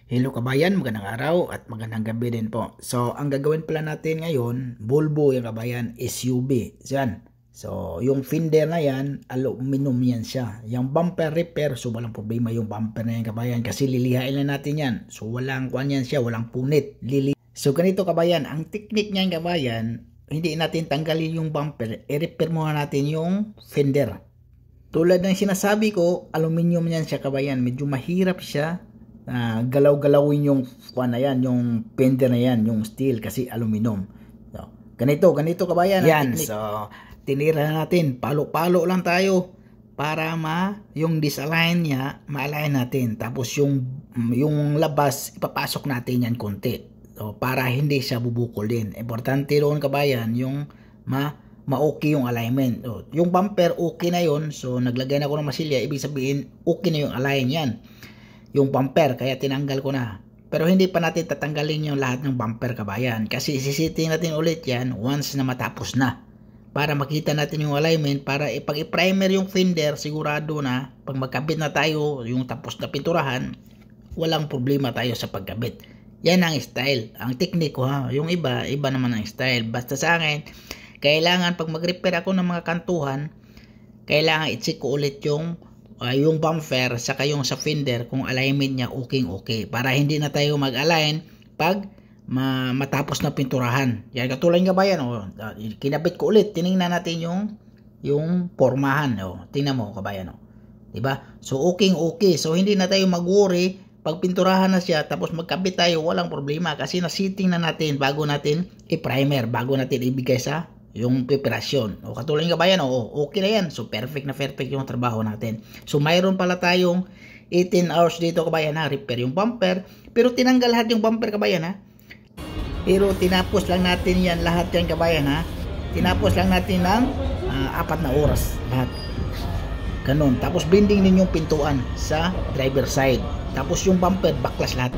Hello kabayan, magandang araw at magandang gabi din po. So, ang gagawin pala natin ngayon, Volvo yung kabayan, SUV. Yan. So, yung fender na yan, aluminum yan siya. Yung bumper repair, so walang problema yung bumper na yan kabayan kasi lilihain lang natin yan. So, walang kuan yan siya, walang punit. So, ganito kabayan, ang technique niyan kabayan, hindi natin tanggalin yung bumper, i-repair muna natin yung fender. Tulad ng sinasabi ko, aluminum yan siya kabayan, medyo mahirap siya. Galaw-galawin yung na yan, yung fender na yan, yung steel kasi aluminum. So, ganito kabayan. Yan, so tinira natin, palo-palo lang tayo para yung disalign niya, ma-align natin. Tapos yung labas, ipapasok natin yan konti. So, para hindi siya bubukol din. Importante roon kabayan, yung ma-okay yung alignment. So, yung bumper, okay na yun. So, naglagay na ako ng masilya, ibig sabihin, okay na yung align yan. Yung bumper, kaya tinanggal ko na. Pero hindi pa natin tatanggalin yung lahat ng bumper kabayan. Kasi sisiting natin ulit yan once na matapos na. Para makita natin yung alignment, para pag i-primer yung fender, sigurado na pag magkabit na tayo, yung tapos na pinturahan, walang problema tayo sa pagkabit. Yan ang style, ang technique ko ha. Yung iba naman ang style. Basta sa akin, kailangan pag mag-repair ako ng mga kantuhan, kailangan i-check ko ulit yung bumper saka yung sa fender kung alignment niya okay para hindi na tayo mag-align pag matapos na pinturahan. Yan katulad nga ba yan, kinabit ko ulit, tiningnan natin yung pormahan, tingnan mo kabayan, diba? So okay, so hindi na tayo mag-worry pag pinturahan na siya tapos magkabit tayo, walang problema kasi na-setting na natin bago natin i-primer, bago natin ibigay sa yung preparasyon. Katulad ng kabayan, okay na yan. So perfect yung trabaho natin. So mayroon pala tayong 18 hours dito kabayan na repair yung bumper. Pero tinanggal lahat yung bumper kabayan ha. Pero tinapos lang natin yan lahat yan kabayan ha. Tinapos lang natin ng 4 na oras lahat. Ganun. Tapos blending din yung pintuan sa driver side. Tapos yung bumper backlash lahat.